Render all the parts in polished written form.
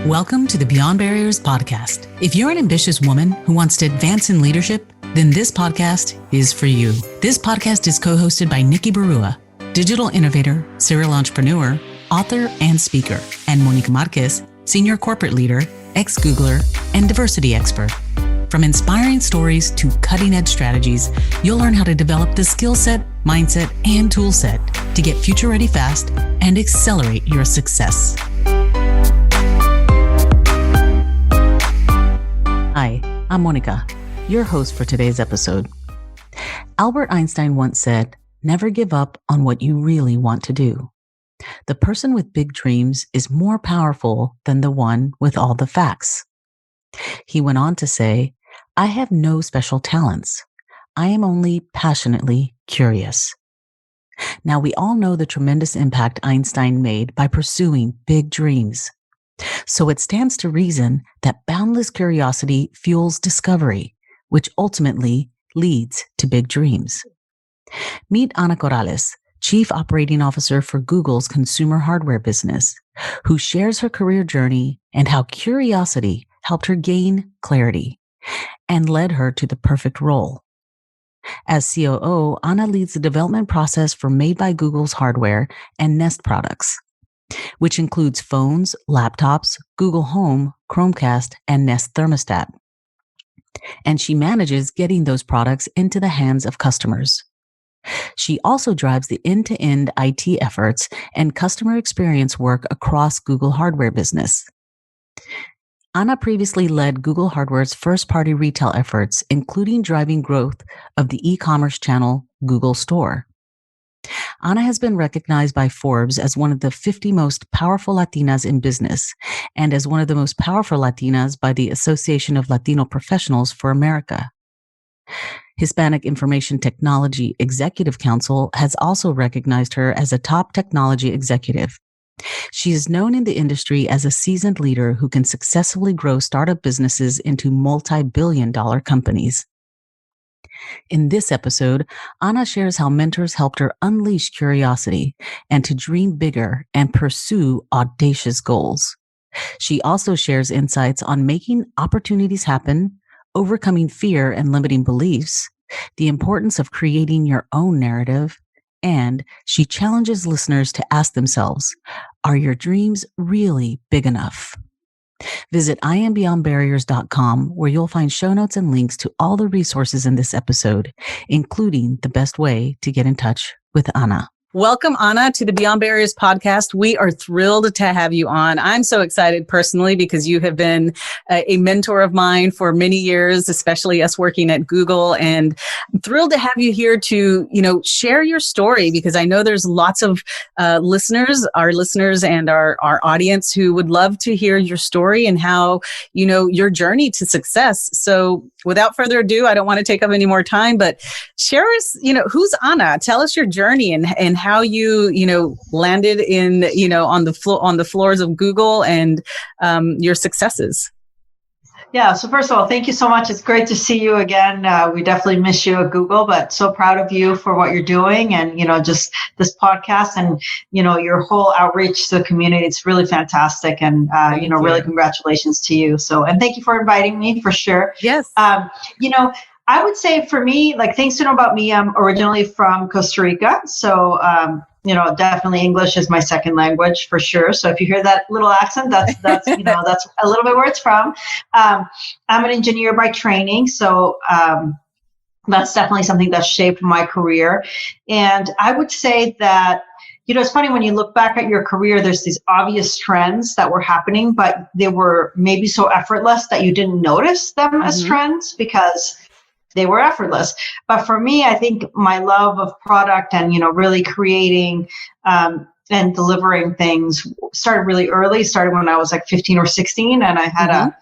Welcome to the Beyond Barriers podcast. If you're an ambitious woman who wants to advance in leadership, then this podcast is for you. This podcast is co-hosted by Nikki Barua, digital innovator, serial entrepreneur, author, and speaker, and Monica Marquez, senior corporate leader, ex-Googler, and diversity expert. From inspiring stories to cutting-edge strategies, you'll learn how to develop the skill set, mindset, and tool set to get future-ready fast and accelerate your success. Hi, I'm Monica, your host for today's episode. Albert Einstein once said, "Never give up on what you really want to do. The person with big dreams is more powerful than the one with all the facts." He went on to say, "I have no special talents. I am only passionately curious." Now, we all know the tremendous impact Einstein made by pursuing big dreams. So it stands to reason that boundless curiosity fuels discovery, which ultimately leads to big dreams. Meet Ana Corrales, Chief Operating Officer for Google's consumer hardware business, who shares her career journey and how curiosity helped her gain clarity and led her to the perfect role. As COO, Ana leads the development process for Made by Google's hardware and Nest products, which includes phones, laptops, Google Home, Chromecast, and Nest thermostat. And she manages getting those products into the hands of customers. She also drives the end-to-end IT efforts and customer experience work across Google hardware business. Ana previously led Google Hardware's first-party retail efforts, including driving growth of the e-commerce channel Google Store. Ana has been recognized by Forbes as one of the 50 most powerful Latinas in business and as one of the most powerful Latinas by the Association of Latino Professionals for America. Hispanic Information Technology Executive Council has also recognized her as a top technology executive. She is known in the industry as a seasoned leader who can successfully grow startup businesses into multi-billion-dollar companies. In this episode, Ana shares how mentors helped her unleash curiosity and to dream bigger and pursue audacious goals. She also shares insights on making opportunities happen, overcoming fear and limiting beliefs, the importance of creating your own narrative, and she challenges listeners to ask themselves, are your dreams really big enough? Visit iambeyondbarriers.com, where you'll find show notes and links to all the resources in this episode, including the best way to get in touch with Ana. Welcome, Ana, to the Beyond Barriers podcast. We are thrilled to have you on. I'm so excited personally because you have been a mentor of mine for many years, especially us working at Google. And I'm thrilled to have you here to, share your story, because I know there's lots of listeners and our audience who would love to hear your story and how, your journey to success. So without further ado, I don't want to take up any more time, but share us, who's Ana? Tell us your journey and how you, landed in, on the floors of Google and your successes. Yeah. So first of all, thank you so much. It's great to see you again. We definitely miss you at Google, but so proud of you for what you're doing and, just this podcast and, your whole outreach to the community. It's really fantastic. And, really congratulations to you. So, and thank you for inviting me for sure. Yes. I would say for me, things to know about me, I'm originally from Costa Rica. So, definitely English is my second language for sure. So if you hear that little accent, that's that's a little bit where it's from. I'm an engineer by training. So that's definitely something that shaped my career. And I would say that, it's funny when you look back at your career, there's these obvious trends that were happening, but they were maybe so effortless that you didn't notice them as trends because they were effortless. But for me, I think my love of product and, really creating and delivering things started really early, started when I was like 15 or 16. And I had a,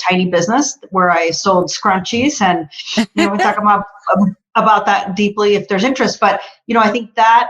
tiny business where I sold scrunchies. And, we talk about that deeply if there's interest. But, I think that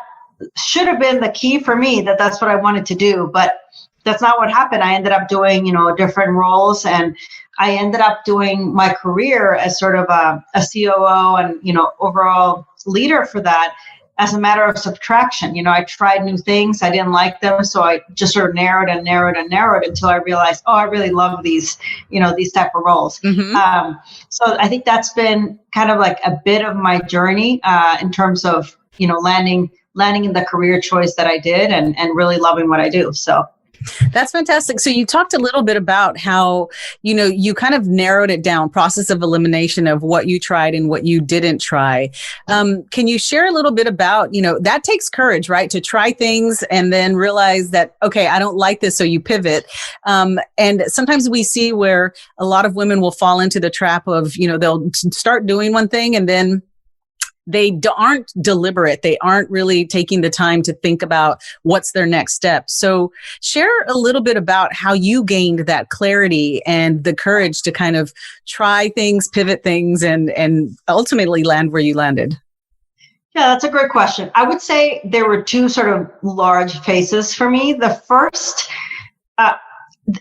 should have been the key for me, that's what I wanted to do. But that's not what happened. I ended up doing, different roles, and I ended up doing my career as sort of a COO and, overall leader for that as a matter of subtraction. I tried new things. I didn't like them. So I just sort of narrowed until I realized, I really love these, these type of roles. Mm-hmm. So I think that's been kind of like a bit of my journey in terms of, landing in the career choice that I did and really loving what I do. So. That's fantastic. So you talked a little bit about how, you kind of narrowed it down, process of elimination of what you tried and what you didn't try. Can you share a little bit about, that takes courage, right? To try things and then realize that, okay, I don't like this. So you pivot. And sometimes we see where a lot of women will fall into the trap of, they'll start doing one thing and then they aren't deliberate. They aren't really taking the time to think about what's their next step. So share a little bit about how you gained that clarity and the courage to kind of try things, pivot things, and ultimately land where you landed. Yeah, that's a great question. I would say there were two sort of large phases for me. The first, and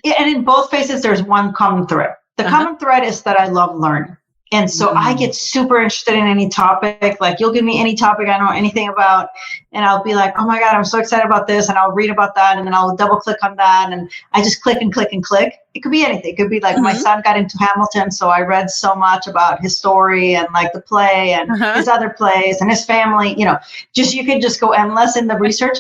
in both phases, there's one common thread. The common thread is that I love learning. And so I get super interested in any topic. Like you'll give me any topic I don't know anything about, and I'll be like, oh my God, I'm so excited about this. And I'll read about that. And then I'll double click on that. And I just click and click and click. It could be anything. It could be like my son got into Hamilton. So I read so much about his story and like the play and his other plays and his family, you could just go endless in the research.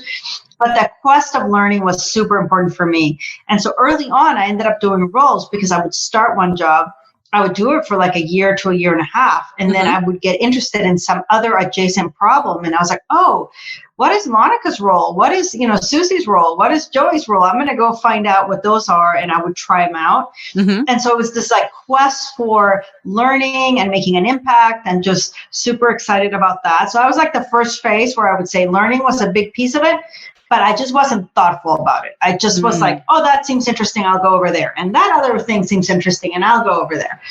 But that quest of learning was super important for me. And so early on, I ended up doing roles because I would start one job. I would do it for like a year to a year and a half. And then I would get interested in some other adjacent problem. And I was like, oh, what is Monica's role? What is, Susie's role? What is Joey's role? I'm going to go find out what those are. And I would try them out. And so it was this like quest for learning and making an impact and just super excited about that. So I was like the first phase where I would say learning was a big piece of it. But I just wasn't thoughtful about it. I just was like, oh, that seems interesting. I'll go over there. And that other thing seems interesting. And I'll go over there.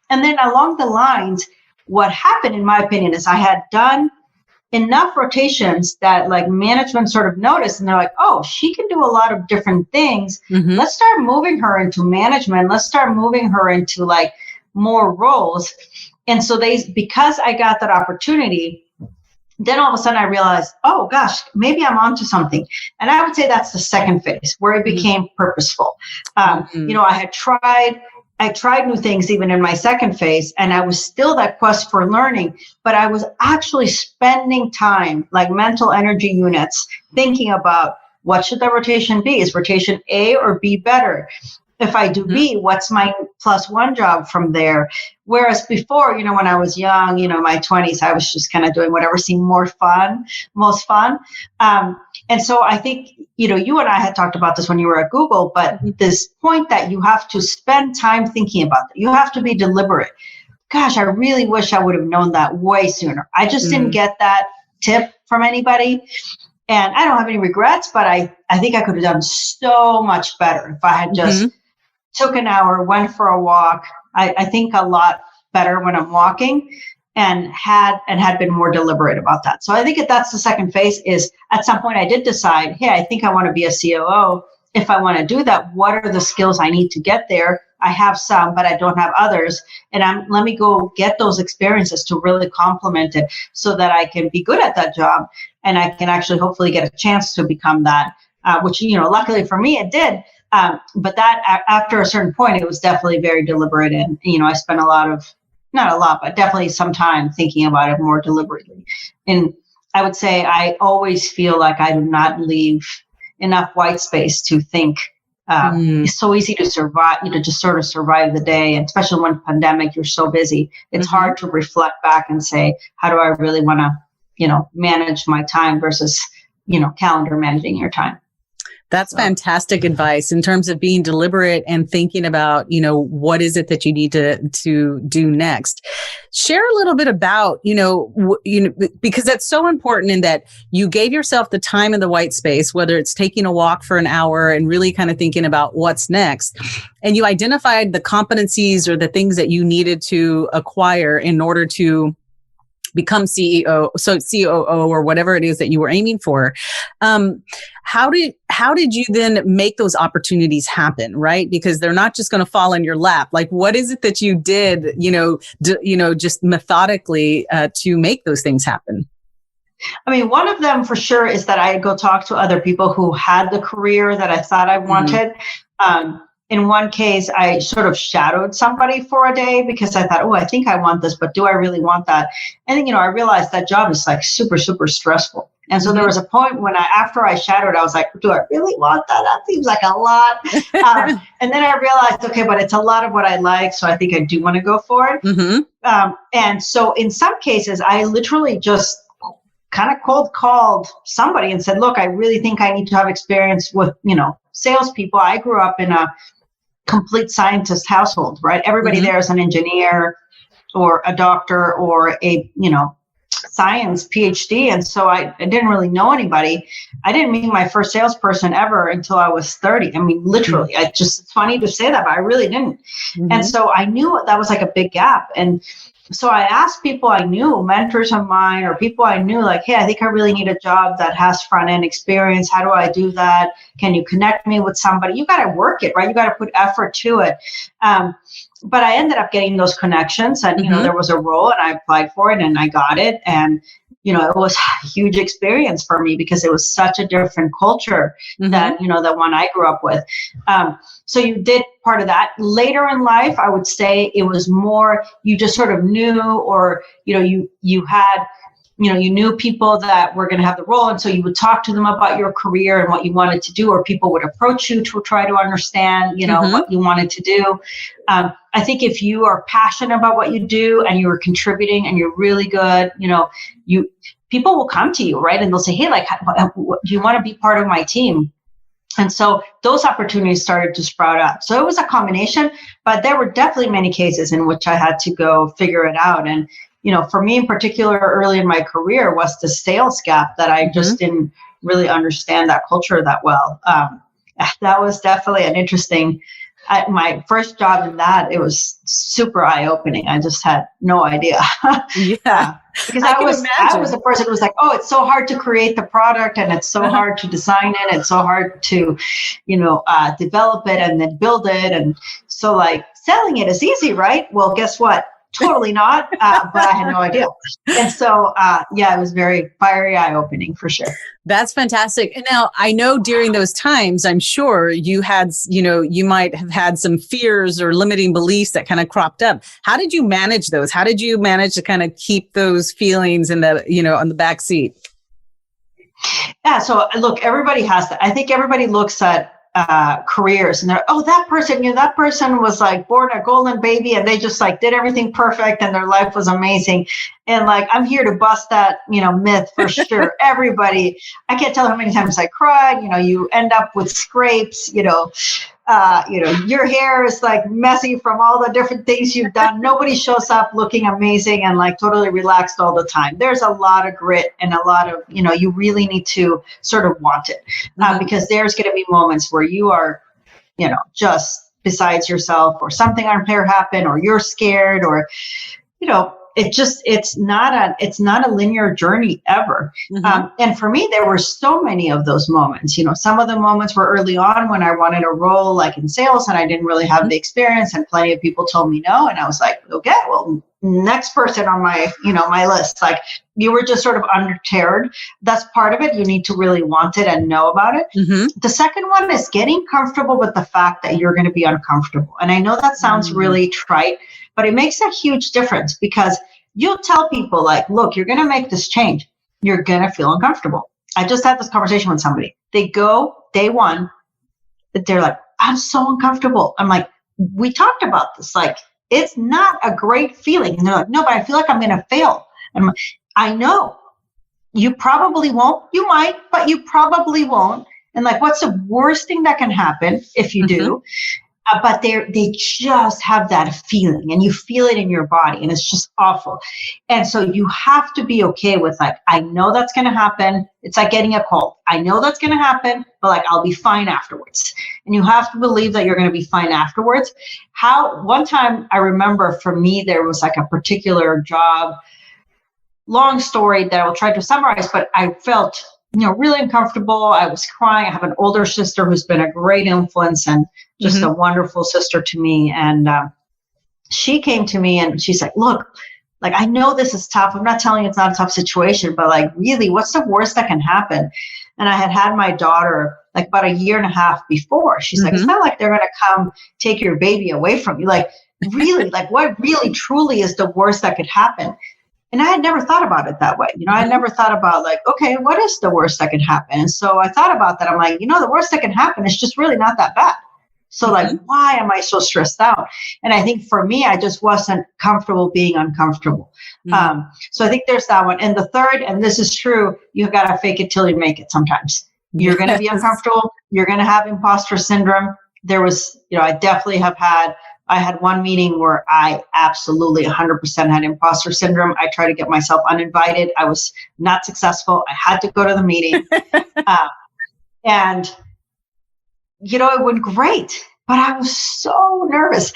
And then along the lines, what happened, in my opinion, is I had done enough rotations that like management sort of noticed. And they're like, oh, she can do a lot of different things. Let's start moving her into management. Let's start moving her into like more roles. And so because I got that opportunity, then all of a sudden I realized, oh gosh, maybe I'm onto something. And I would say that's the second phase where it became purposeful. I tried new things even in my second phase, and I was still that quest for learning, but I was actually spending time, like mental energy units, thinking about what should the rotation be? Is rotation A or B better? If I do B, what's my +1 job from there? Whereas before, when I was young, my 20s, I was just kind of doing whatever seemed most fun. And so I think, you and I had talked about this when you were at Google, but this point that you have to spend time thinking about it. You have to be deliberate. Gosh, I really wish I would have known that way sooner. I just didn't get that tip from anybody. And I don't have any regrets, but I think I could have done so much better if I had just took an hour, went for a walk. I think a lot better when I'm walking and had been more deliberate about that. So I think that's the second phase is at some point I did decide, hey, I think I want to be a COO. If I want to do that, what are the skills I need to get there? I have some, but I don't have others. And let me go get those experiences to really complement it so that I can be good at that job. And I can actually hopefully get a chance to become that, which, luckily for me, it did. But that after a certain point, it was definitely very deliberate. And, I spent not a lot, but definitely some time thinking about it more deliberately. And I would say I always feel like I do not leave enough white space to think. It's so easy to survive, just sort of survive the day. And especially when pandemic, you're so busy. It's hard to reflect back and say, how do I really want to, manage my time versus, calendar managing your time. That's fantastic advice in terms of being deliberate and thinking about, what is it that you need to do next. Share a little bit about, because that's so important in that you gave yourself the time and the white space, whether it's taking a walk for an hour and really kind of thinking about what's next. And you identified the competencies or the things that you needed to acquire in order to become CEO, so COO or whatever it is that you were aiming for. How did you then make those opportunities happen, right? Because they're not just going to fall in your lap. Like, what is it that you did, just methodically to make those things happen? I mean, one of them for sure is that I go talk to other people who had the career that I thought I wanted. In one case, I sort of shadowed somebody for a day because I thought, oh, I think I want this, but do I really want that? And then, I realized that job is like super, super stressful. And so there was a point when after I shadowed, I was like, do I really want that? That seems like a lot. And then I realized, okay, but it's a lot of what I like. So I think I do want to go for it. And so in some cases, I literally just kind of cold called somebody and said, look, I really think I need to have experience with, salespeople. I grew up in a complete scientist household, right? Everybody there is an engineer or a doctor or a, science PhD. And so I didn't really know anybody. I didn't meet my first salesperson ever until I was 30. I mean, literally, it's funny to say that, but I really didn't. And so I knew that was like a big gap. And so I asked people I knew, mentors of mine or people I knew, like, hey, I think I really need a job that has front end experience. How do I do that? Can you connect me with somebody? You got to work it, right? You got to put effort to it. But I ended up getting those connections and, there was a role and I applied for it and I got it. And, it was a huge experience for me because it was such a different culture that, the one I grew up with. So you did part of that. Later in life, I would say it was more, you just sort of knew, or, you had, you knew people that were going to have the role. And so you would talk to them about your career and what you wanted to do, or people would approach you to try to understand, what you wanted to do. I think if you are passionate about what you do and you are contributing and you're really good, people will come to you, right? And they'll say, hey, like, do you want to be part of my team? And so those opportunities started to sprout up. So it was a combination, but there were definitely many cases in which I had to go figure it out. And, for me in particular, early in my career was the sales gap that I just didn't really understand that culture that well. That was definitely an interesting, my first job in that, it was super eye-opening. I just had no idea. Because I was the person who was like, oh, it's so hard to create the product and it's so hard to design it. It's so hard to, develop it and then build it. And so like selling it is easy, right? Well, guess what? Totally not, but I had no idea. And so, it was very fiery, eye-opening for sure. That's fantastic. And now I know during those times, I'm sure you had, you might have had some fears or limiting beliefs that kind of cropped up. How did you manage those? How did you manage to kind of keep those feelings in the, on the back seat? Yeah. So look, everybody has that. I think everybody looks at careers and they're, oh, that person was like born a golden baby and they just like did everything perfect and their life was amazing. And like, I'm here to bust that, myth for sure. Everybody, I can't tell how many times I cried, you end up with scrapes, your hair is like messy from all the different things you've done. Nobody shows up looking amazing and like totally relaxed all the time. There's a lot of grit and a lot of, you really need to sort of want it because there's going to be moments where you are, just besides yourself or something unfair happened or you're scared or, it's not a linear journey ever. And for me, there were so many of those moments. Some of the moments were early on when I wanted a role like in sales and I didn't really have the experience and plenty of people told me no. And I was like, okay, well, next person on my, my list, like you were just sort of undeterred. That's part of it. You need to really want it and know about it. The second one is getting comfortable with the fact that you're going to be uncomfortable. And I know that sounds really trite, but it makes a huge difference because you tell people like, look, you're going to make this change. You're going to feel uncomfortable. I just had this conversation with somebody. They go day one, they're like, I'm so uncomfortable. I'm like, we talked about this. Like, it's not a great feeling. And they're like, no, but I feel like I'm going to fail. And I'm like, I know. You probably won't. You might, but you probably won't. And like, what's the worst thing that can happen if you do? But they just have that feeling and you feel it in your body and it's just awful. And so you have to be okay with like, I know that's going to happen. It's like getting a cold. I know that's going to happen, but like, I'll be fine afterwards. And you have to believe that you're going to be fine afterwards. One time I remember for me, there was like a particular job, long story that I will try to summarize, but I felt really uncomfortable. I was crying. I have an older sister who's been a great influence and just a wonderful sister to me. And she came to me and she's like, look, like, I know this is tough. I'm not telling you it's not a tough situation, but like, really, what's the worst that can happen? And I had my daughter like about a year and a half before. She's like, it's not like they're going to come take your baby away from you. Like, really, like what really truly is the worst that could happen? And I had never thought about it that way. I had never thought about like, okay, what is the worst that can happen? And so I thought about that. I'm like, the worst that can happen is just really not that bad. So like, why am I so stressed out? And I think for me, I just wasn't comfortable being uncomfortable. So I think there's that one. And the third, and this is true, you've got to fake it till you make it sometimes. You're going to be uncomfortable. You're going to have imposter syndrome. There was, I definitely I had one meeting where I absolutely 100% had imposter syndrome. I tried to get myself uninvited. I was not successful. I had to go to the meeting. And it went great, but I was so nervous.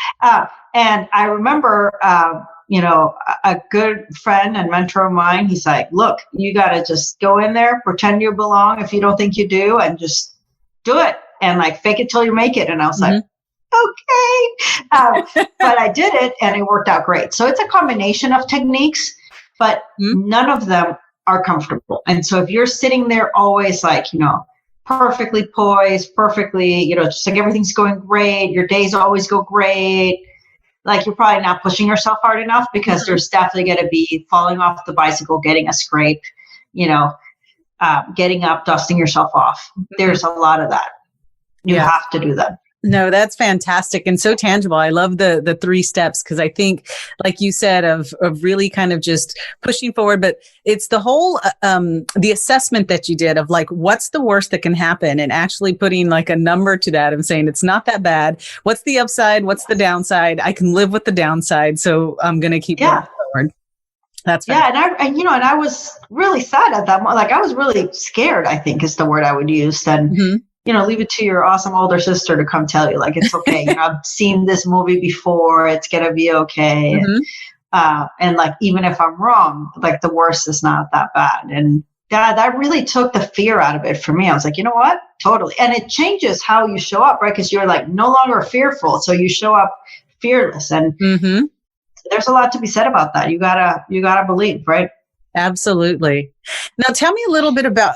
And I remember, a good friend and mentor of mine, he's like, look, you got to just go in there, pretend you belong if you don't think you do, and just do it. And like, fake it till you make it. And I was like, okay. But I did it and it worked out great. So it's a combination of techniques, but none of them are comfortable. And so if you're sitting there always like, perfectly poised, perfectly, just like everything's going great, your days always go great, like you're probably not pushing yourself hard enough, because there's definitely going to be falling off the bicycle, getting a scrape, getting up, dusting yourself off. There's a lot of that. You have to do that. No, that's fantastic and so tangible. I love the 3 steps, because I think, like you said, of really kind of just pushing forward, but it's the whole, the assessment that you did of like, what's the worst that can happen, and actually putting like a number to that and saying, it's not that bad. What's the upside? What's the downside? I can live with the downside. So I'm going to keep going forward. That's fantastic. And I was really sad at that moment. Like, I was really scared, I think is the word I would use. And leave it to your awesome older sister to come tell you, like, it's okay. I've seen this movie before. It's going to be okay. And like, even if I'm wrong, like the worst is not that bad. And that really took the fear out of it for me. I was like, you know what? Totally. And it changes how you show up, right? Because you're like no longer fearful. So you show up fearless. And there's a lot to be said about that. You gotta believe, right? Absolutely. Now, tell me a little bit about,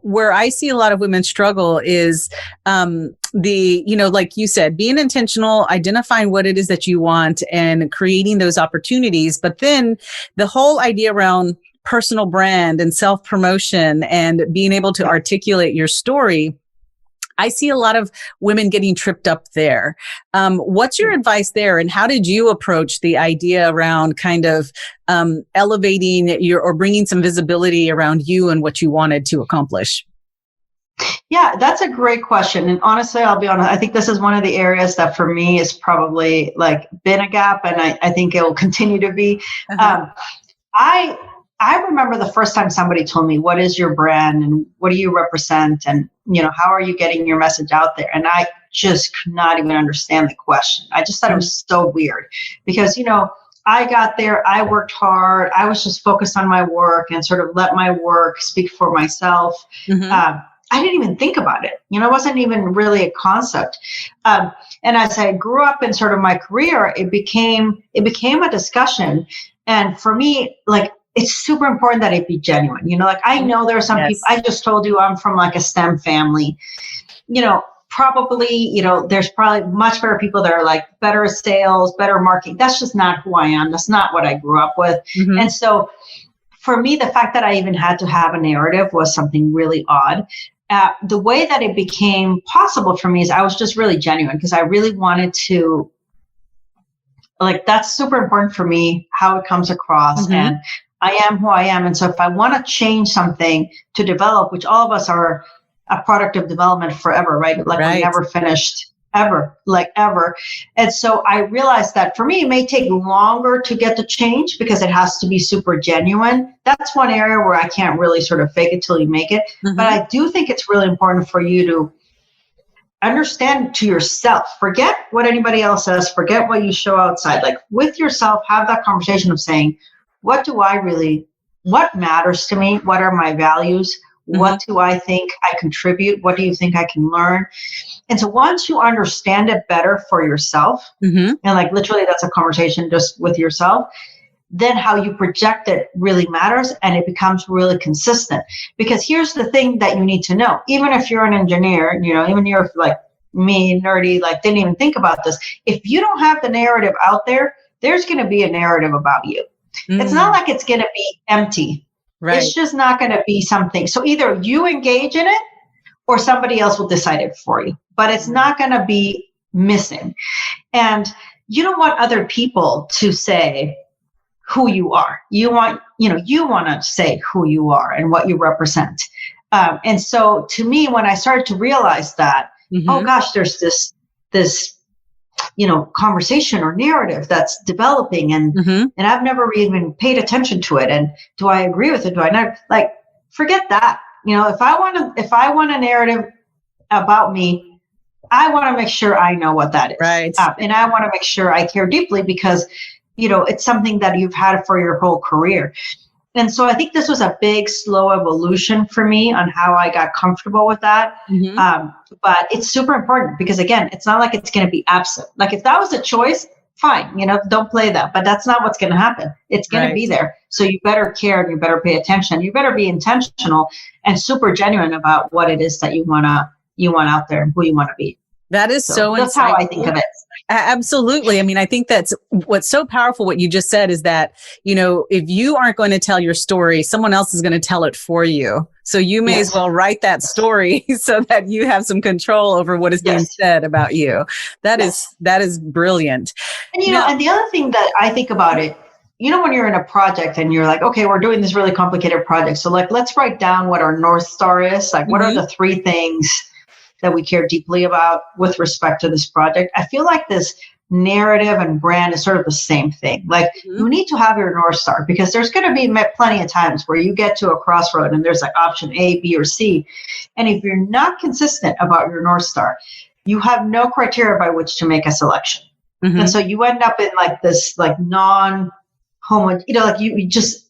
where I see a lot of women struggle is, like you said, being intentional, identifying what it is that you want and creating those opportunities. But then the whole idea around personal brand and self-promotion and being able to articulate your story, I see a lot of women getting tripped up there. What's your advice there? And how did you approach the idea around kind of elevating or bringing some visibility around you and what you wanted to accomplish? Yeah, that's a great question. And honestly, I'll be honest, I think this is one of the areas that for me is probably like been a gap. And I think it will continue to be. I remember the first time somebody told me, what is your brand and what do you represent? And, how are you getting your message out there? And I just could not even understand the question. I just thought it was so weird because, I got there, I worked hard. I was just focused on my work and sort of let my work speak for myself. I didn't even think about it. It wasn't even really a concept. And as I grew up in sort of my career, it became a discussion. And for me, like, it's super important that it be genuine. Like, I know there are some people, I just told you I'm from like a STEM family, probably, there's probably much better people that are like better at sales, better marketing. That's just not who I am. That's not what I grew up with. And so for me, the fact that I even had to have a narrative was something really odd. The way that it became possible for me is I was just really genuine because I really wanted to, like, that's super important for me, how it comes across. And I am who I am. And so if I want to change something to develop, which all of us are a product of development forever, right? Like we're never finished ever. And so I realized that for me, it may take longer to get the change because it has to be super genuine. That's one area where I can't really sort of fake it till you make it. But I do think it's really important for you to understand to yourself, forget what anybody else says, forget what you show outside, like with yourself, have that conversation of saying, what matters to me? What are my values? What do I think I contribute? What do you think I can learn? And so once you understand it better for yourself, and like literally that's a conversation just with yourself, then how you project it really matters, and it becomes really consistent. Because here's the thing that you need to know. Even if you're an engineer, even you're like me, nerdy, like didn't even think about this. If you don't have the narrative out there, there's going to be a narrative about you. It's not like it's going to be empty. Right. It's just not going to be something. So either you engage in it or somebody else will decide it for you, but it's not going to be missing. And you don't want other people to say who you are. You want to say who you are and what you represent. And so to me, when I started to realize that, oh gosh, there's this conversation or narrative that's developing, and I've never even paid attention to it. And do I agree with it? Do I not? Like, forget that. If I want a narrative about me, I want to make sure I know what that is. Right. And I want to make sure I care deeply because, it's something that you've had for your whole career. And so I think this was a big, slow evolution for me on how I got comfortable with that. But it's super important because, again, it's not like it's going to be absent. Like if that was a choice, fine, don't play that. But that's not what's going to happen. It's going to be there. So you better care and you better pay attention. You better be intentional and super genuine about what it is that you want out there and who you want to be. That is so that's how I think of it. Absolutely. I mean, I think that's what's so powerful. What you just said is that, if you aren't going to tell your story, someone else is going to tell it for you. So you may as well write that story so that you have some control over what is being said about you. That is brilliant. And, and the other thing that I think about it, when you're in a project and you're like, okay, we're doing this really complicated project. So like, let's write down what our North Star is. Like, what are the 3 things that we care deeply about with respect to this project? I feel like this narrative and brand is sort of the same thing. Like you need to have your North Star because there's going to be plenty of times where you get to a crossroad and there's like option A, B, or C. And if you're not consistent about your North Star, you have no criteria by which to make a selection. And so you end up in like this like non-homo, like you just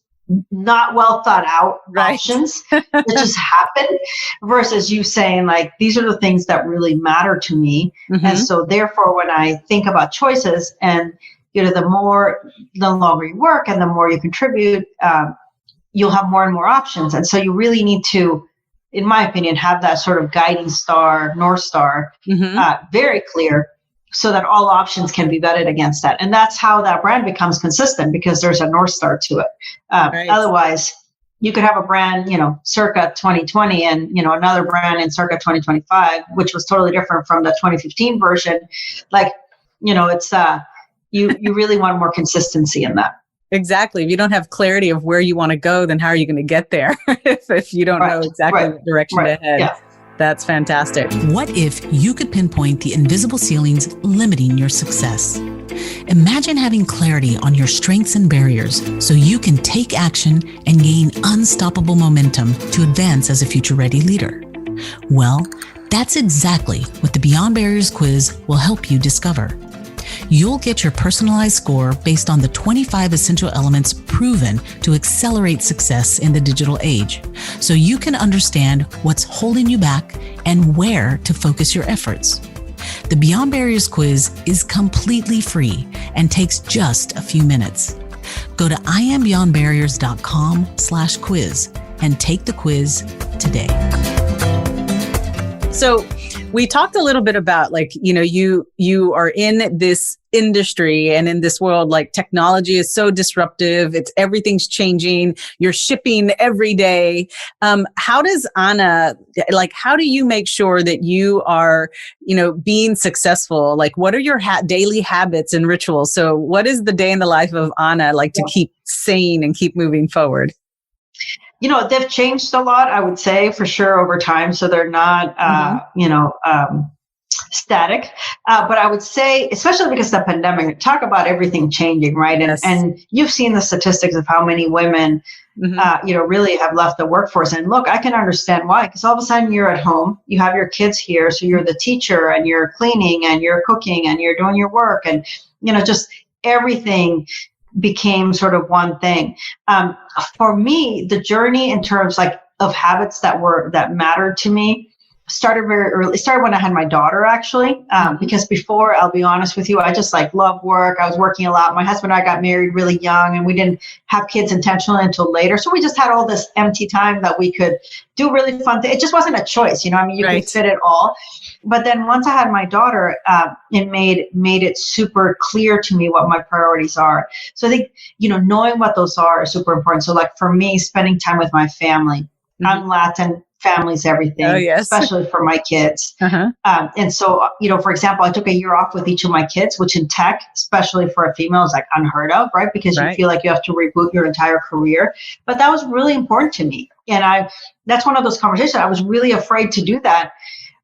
not well thought out options that just happen versus you saying like, these are the things that really matter to me. And so therefore, when I think about choices and, the longer you work and the more you contribute, you'll have more and more options. And so you really need to, in my opinion, have that sort of guiding star, North Star, very clear, so that all options can be vetted against that. And that's how that brand becomes consistent because there's a North Star to it. Otherwise, you could have a brand, circa 2020 and, another brand in circa 2025, which was totally different from the 2015 version. Like, it's, you really want more consistency in that. Exactly. If you don't have clarity of where you want to go, then how are you going to get there if you don't know exactly what direction to head? Yeah. That's fantastic. What if you could pinpoint the invisible ceilings limiting your success? Imagine having clarity on your strengths and barriers so you can take action and gain unstoppable momentum to advance as a future-ready leader. Well, that's exactly what the Beyond Barriers quiz will help you discover. You'll get your personalized score based on the 25 essential elements proven to accelerate success in the digital age, so you can understand what's holding you back and where to focus your efforts. The Beyond Barriers quiz is completely free and takes just a few minutes. Go to iambeyondbarriers.com/quiz and take the quiz today. So we talked a little bit about you are in this industry and in this world, like technology is so disruptive. Everything's changing. You're shipping every day. How does Anna, how do you make sure that you are, being successful? Like, what are your daily habits and rituals? So what is the day in the life of Anna to keep sane and keep moving forward? They've changed a lot, I would say, for sure, over time. So they're not, static. But I would say, especially because of the pandemic, talk about everything changing, right? And you've seen the statistics of how many women, really have left the workforce. And look, I can understand why, because all of a sudden you're at home, you have your kids here. So you're the teacher and you're cleaning and you're cooking and you're doing your work and, just everything became sort of one thing. For me, the journey in terms of habits that mattered to me. started very early. It started when I had my daughter, actually, because before, I'll be honest with you, I just like love work. I was working a lot. My husband and I got married really young, and we didn't have kids intentionally until later. So we just had all this empty time that we could do really fun things. It just wasn't a choice, you know. I mean, you could fit it all. But then once I had my daughter, it made it super clear to me what my priorities are. So I think, you know, knowing what those are is super important. So like for me, spending time with my family. I'm Latin. Family's everything, especially for my kids. And so, you know, for example, I took a year off with each of my kids, which in tech, especially for a female, is like unheard of, right? Because you feel like you have to reboot your entire career. But that was really important to me. And that's one of those conversations. I was really afraid to do that.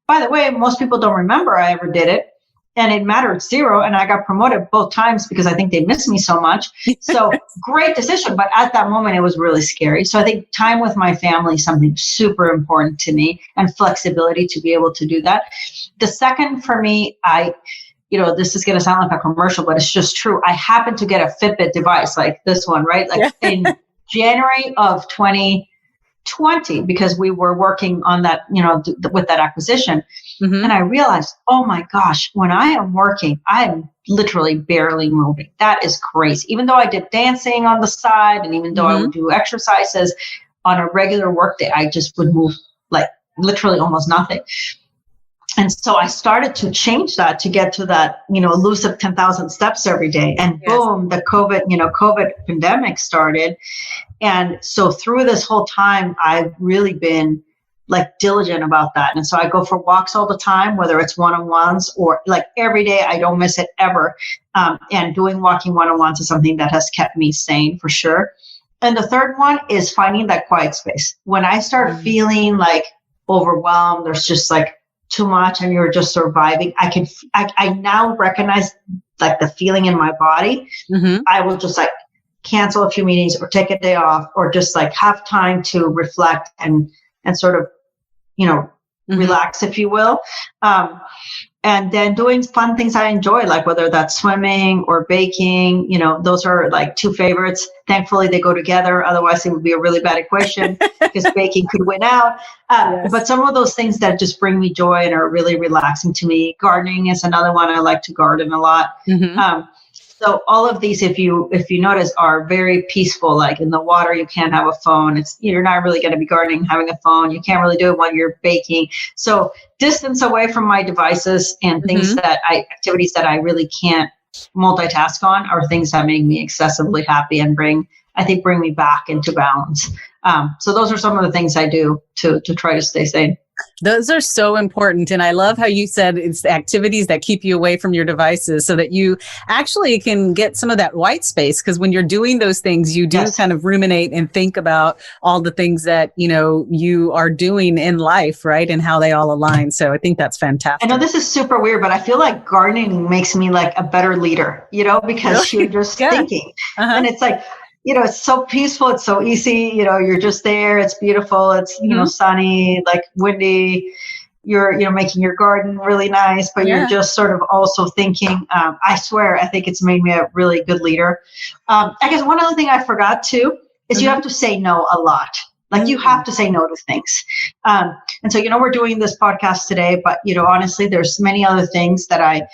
By the way, most people don't remember I ever did it. And it mattered zero. And I got promoted both times because I think they miss me so much. So great decision. But at that moment, it was really scary. So I think time with my family is something super important to me, and flexibility to be able to do that. The second for me, you know, this is going to sound like a commercial, but it's just true. I happened to get a Fitbit device like this one, right? Like in January of 2020, because we were working on that, you know, with that acquisition. And I realized, oh my gosh, when I am working, I'm literally barely moving. That is crazy. Even though I did dancing on the side, and even though I would do exercises on a regular work day, I just would move like literally almost nothing. And so I started to change that to get to that, you know, elusive 10,000 steps every day. And boom, the COVID pandemic started. And so through this whole time, I've really been like diligent about that. And so I go for walks all the time, whether it's one-on-ones or like every day. I don't miss it ever. And doing walking one-on-ones is something that has kept me sane for sure. And the third one is finding that quiet space. When I start feeling like overwhelmed, there's just like too much and you're just surviving, I now recognize like the feeling in my body. I will just like cancel a few meetings or take a day off, or just like have time to reflect and sort of, you know, relax, if you will. And then doing fun things I enjoy, like whether that's swimming or baking, you know, those are like two favorites. Thankfully, they go together. Otherwise, it would be a really bad equation because baking could win out. But some of those things that just bring me joy and are really relaxing to me. Gardening is another one. I like to garden a lot. So all of these, if you notice, are very peaceful. Like in the water, you can't have a phone. You're not really going to be gardening, having a phone. You can't really do it while you're baking. So distance away from my devices and things activities that I really can't multitask on are things that make me excessively happy and bring me back into balance. So those are some of the things I do to try to stay sane. Those are so important. And I love how you said it's the activities that keep you away from your devices so that you actually can get some of that white space. Because when you're doing those things, you do kind of ruminate and think about all the things that, you know, you are doing in life, right? And how they all align. So I think that's fantastic. I know this is super weird, but I feel like gardening makes me like a better leader, you know, because you're just thinking. And it's like, you know, it's so peaceful. It's so easy. You know, you're just there. It's beautiful. It's, you know, sunny, like windy. You're, you know, making your garden really nice, but you're just sort of also thinking. I swear, I think it's made me a really good leader. I guess one other thing I forgot too is you have to say no a lot. Like you have to say no to things. And so, you know, we're doing this podcast today, but, you know, honestly, there's many other things that I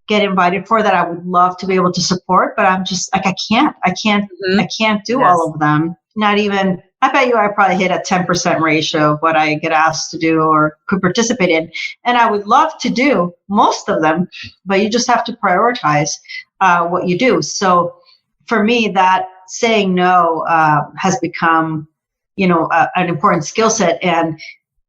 get invited for that I would love to be able to support, but I'm just like, I can't do all of them. Not even, I bet you I probably hit a 10% ratio of what I get asked to do or could participate in. And I would love to do most of them, but you just have to prioritize what you do. So for me, that saying no has become, you know, an important skill set. And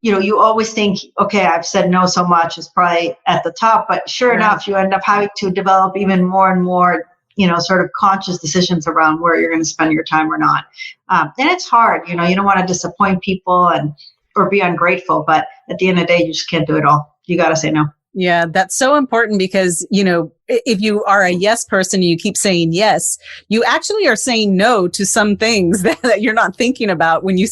you know, you always think, okay, I've said no so much, it's probably at the top, but sure enough, you end up having to develop even more and more, you know, sort of conscious decisions around where you're going to spend your time or not. And it's hard, you know, you don't want to disappoint people or be ungrateful, but at the end of the day, you just can't do it all. You got to say no. Yeah, that's so important because, you know, if you are a yes person and you keep saying yes, you actually are saying no to some things that you're not thinking about when you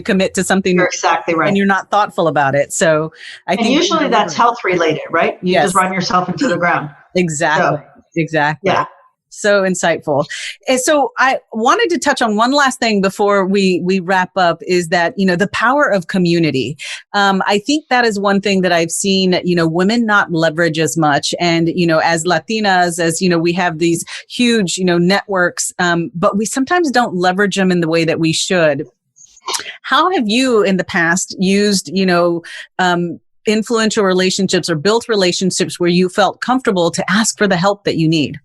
commit to something. You're exactly right. And you're not thoughtful about it. So I think usually that's health related, right? You just run yourself into the ground. Exactly. So, exactly. Yeah. So insightful. And so I wanted to touch on one last thing before we wrap up, is that, the power of community. I think that is one thing that I've seen, women not leverage as much. And, as Latinas, as, we have these huge, networks, but we sometimes don't leverage them in the way that we should. How have you in the past used, influential relationships or built relationships where you felt comfortable to ask for the help that you need?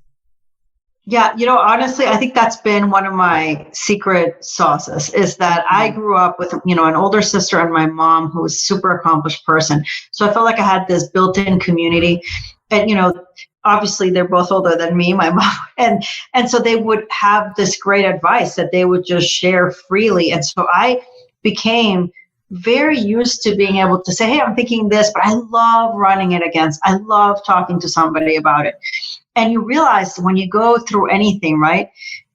Yeah, honestly, I think that's been one of my secret sauces, is that I grew up with, an older sister and my mom who was a super accomplished person. So I felt like I had this built-in community. And, obviously they're both older than me, my mom. And so they would have this great advice that they would just share freely. And so I became very used to being able to say, hey, I'm thinking this, but I love running it against. I love talking to somebody about it. And you realize when you go through anything, right,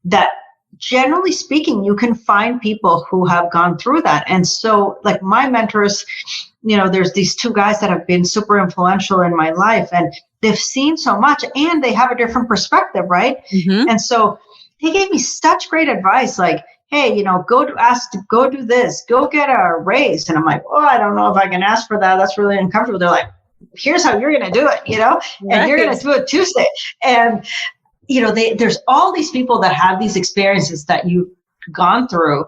that generally speaking, you can find people who have gone through that. And so like my mentors, there's these two guys that have been super influential in my life, and they've seen so much and they have a different perspective, right? Mm-hmm. And so they gave me such great advice, like, hey, go do this, go get a raise. And I'm like, oh, I don't know if I can ask for that. That's really uncomfortable. They're like, here's how you're going to do it, and you're going to do it Tuesday. And, there's all these people that have these experiences that you've gone through,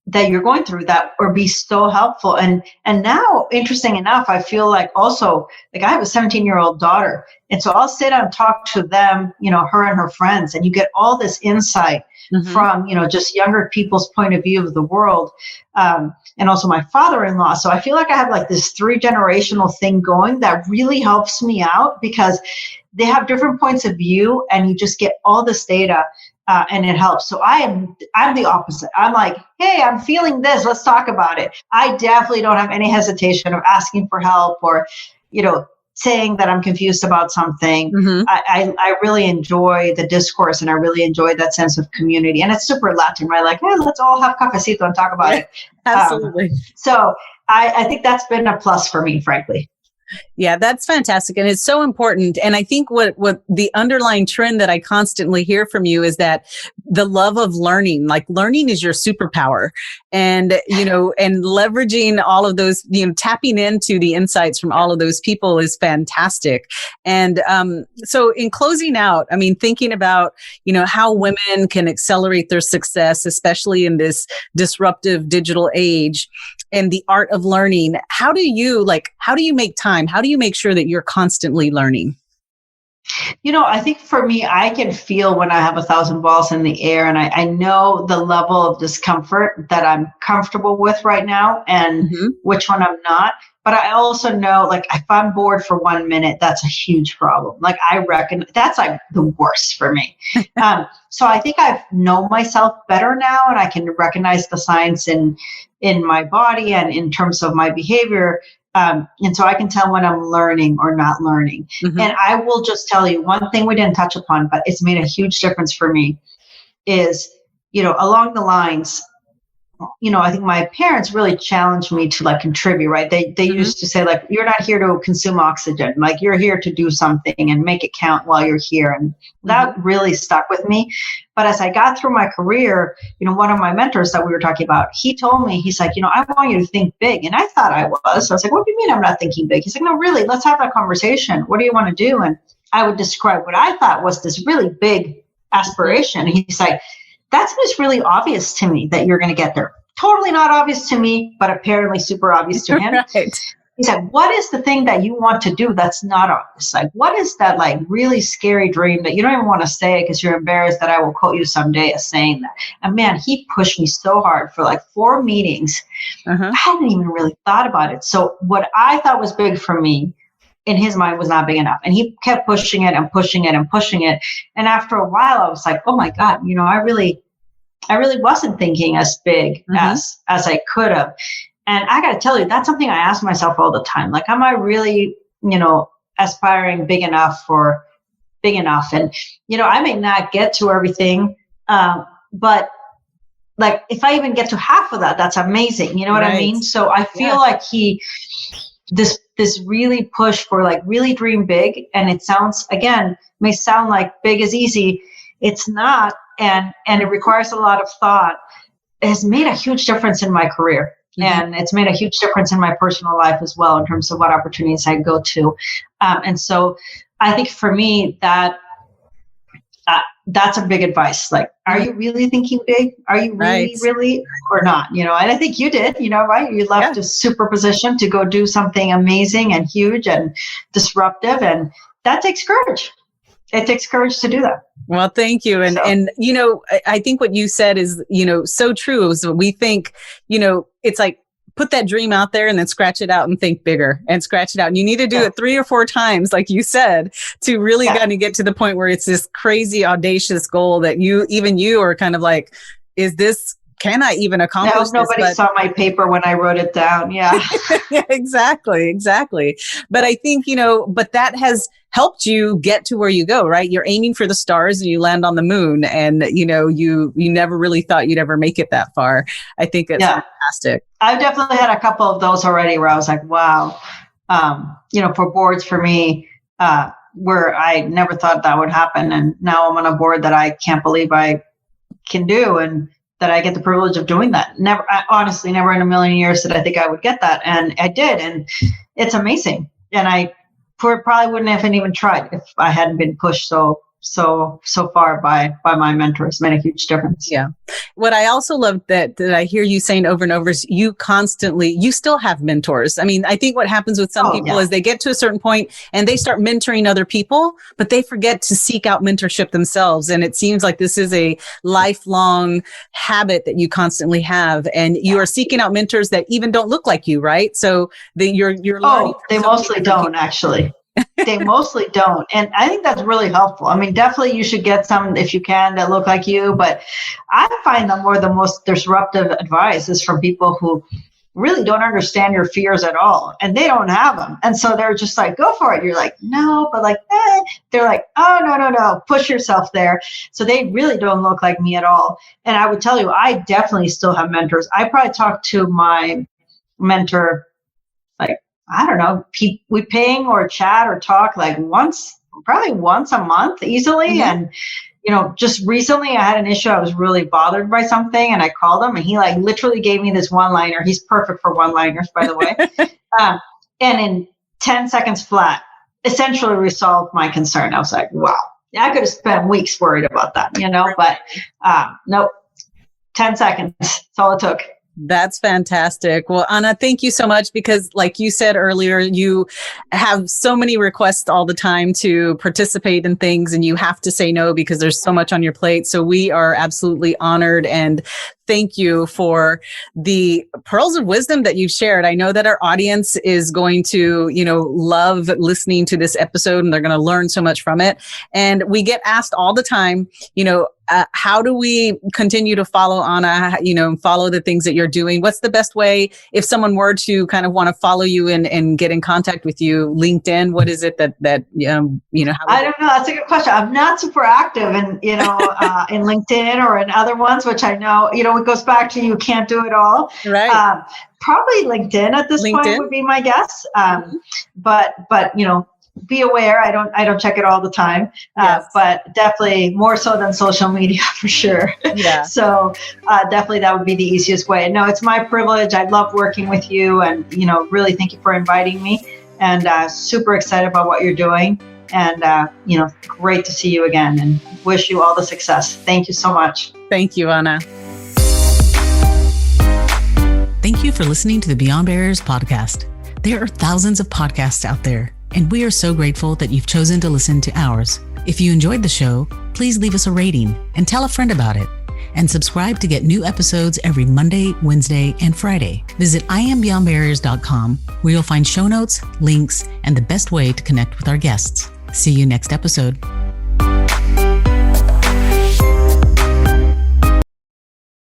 that you're going through, that or be so helpful. And now, interesting enough, I feel like also, like I have a 17-year-old daughter. And so I'll sit and talk to them, her and her friends, and you get all this insight from, just younger people's point of view of the world. And also my father-in-law. So I feel like I have like this 3-generational thing going that really helps me out, because they have different points of view and you just get all this data. And it helps. So I'm the opposite. I'm like, hey, I'm feeling this. Let's talk about it. I definitely don't have any hesitation of asking for help or, saying that I'm confused about something. Mm-hmm. I really enjoy the discourse, and I really enjoy that sense of community. And it's super Latin, right? Like, hey, let's all have cafecito and talk about it. Absolutely. So I think that's been a plus for me, frankly. Yeah, that's fantastic. And it's so important. And I think what the underlying trend that I constantly hear from you is that the love of learning, like learning is your superpower, and, and leveraging all of those, tapping into the insights from all of those people is fantastic. And, so in closing out, thinking about, how women can accelerate their success, especially in this disruptive digital age, and the art of learning, how do you make time? How do you make sure that you're constantly learning? I think for me, I can feel when I have 1,000 balls in the air, and I know the level of discomfort that I'm comfortable with right now and which one I'm not. But I also know, like, if I'm bored for 1 minute, that's a huge problem. Like, I reckon that's like the worst for me. So I think I know myself better now, and I can recognize the signs in my body and in terms of my behavior. And so I can tell when I'm learning or not learning. Mm-hmm. And I will just tell you one thing we didn't touch upon, but it's made a huge difference for me is, along the lines, I think my parents really challenged me to like contribute, right? They used to say, like, you're not here to consume oxygen, like you're here to do something and make it count while you're here. And that really stuck with me. But as I got through my career, one of my mentors that we were talking about, he told me, he's like, I want you to think big. And I thought I was. So I was like, what do you mean I'm not thinking big? He's like, no, really, let's have that conversation. What do you want to do? And I would describe what I thought was this really big aspiration. And he's like, that's just really obvious to me that you're going to get there. Totally not obvious to me, but apparently super obvious to him. Right. He said, what is the thing that you want to do that's not obvious? Like, what is that like really scary dream that you don't even want to say because you're embarrassed that I will quote you someday as saying that? And man, he pushed me so hard for like 4 meetings. I hadn't even really thought about it. So what I thought was big for me, in his mind, was not big enough. And he kept pushing it and pushing it and pushing it. And after a while, I was like, oh my God, I really wasn't thinking as big as I could have. And I got to tell you, that's something I ask myself all the time. Like, am I really, aspiring big enough or big enough? And, I may not get to everything, but like, if I even get to half of that, that's amazing. You know what I mean? So I feel like this this really push for like really dream big. And it sounds, again, may sound like big is easy. It's not. And it requires a lot of thought. It has made a huge difference in my career. And it's made a huge difference in my personal life as well, in terms of what opportunities I go to. And so I think for me, that's a big advice. Like, are you really thinking big? Are you really, or not? And I think you did, right? You left a super position to go do something amazing and huge and disruptive. And that takes courage. It takes courage to do that. Well, thank you. And I think what you said is, so true. Is we think, it's like, put that dream out there and then scratch it out and think bigger and scratch it out. And you need to do it 3 or 4 times, like you said, to really kind of get to the point where it's this crazy, audacious goal that you are kind of like, can I even accomplish nobody saw my paper when I wrote it down. Yeah. Yeah, exactly. But I think, but that has helped you get to where you go, right? You're aiming for the stars and you land on the moon, and, you never really thought you'd ever make it that far. I think it's fantastic. I've definitely had a couple of those already where I was like, wow, for boards for me, where I never thought that would happen. And now I'm on a board that I can't believe I can do, and that I get the privilege of doing that. Honestly, never in a million years did I think I would get that. And I did. And it's amazing. And I probably wouldn't have even tried if I hadn't been pushed so far by my mentors. Made a huge difference. Yeah. What I also love that I hear you saying over and over is you still have mentors. I mean, I think what happens with some people is they get to a certain point and they start mentoring other people, but they forget to seek out mentorship themselves. And it seems like this is a lifelong habit that you constantly have, and you are seeking out mentors that even don't look like you, right? So you're learning. They mostly don't, actually. They mostly don't. And I think that's really helpful. I mean, definitely you should get some, if you can, that look like you. But I find the most disruptive advice is from people who really don't understand your fears at all. And they don't have them. And so they're just like, go for it. You're like, no, but like, they're like, oh, no, push yourself there. So they really don't look like me at all. And I would tell you, I definitely still have mentors. I probably talk to my mentor, like, I don't know, we ping or chat or talk like probably once a month easily. And, just recently I had an issue. I was really bothered by something, and I called him, and he like literally gave me this one-liner. He's perfect for one-liners, by the way. And in 10 seconds flat, essentially resolved my concern. I was like, wow, I could have spent weeks worried about that, but nope, 10 seconds. That's all it took. That's fantastic. Well, Ana, thank you so much, because like you said earlier, you have so many requests all the time to participate in things, and you have to say no because there's so much on your plate. So we are absolutely honored, and thank you for the pearls of wisdom that you've shared. I know that our audience is going to, love listening to this episode, and they're going to learn so much from it. And we get asked all the time, how do we continue to follow Ana, follow the things that you're doing? What's the best way if someone were to kind of want to follow you and get in contact with you? LinkedIn, what is it that I don't know. That's a good question. I'm not super active in, in LinkedIn or in other ones, which I know, it goes back to you can't do it all. Right. Probably LinkedIn at this point would be my guess. But be aware. I don't check it all the time, but definitely more so than social media for sure. Yeah. So definitely that would be the easiest way. No, it's my privilege. I love working with you, and really thank you for inviting me, and super excited about what you're doing, and great to see you again, and wish you all the success. Thank you so much. Thank you, Ana. Thank you for listening to the Beyond Barriers podcast. There are thousands of podcasts out there, and we are so grateful that you've chosen to listen to ours. If you enjoyed the show, please leave us a rating and tell a friend about it. And subscribe to get new episodes every Monday, Wednesday, and Friday. Visit IamBeyondBarriers.com, where you'll find show notes, links, and the best way to connect with our guests. See you next episode.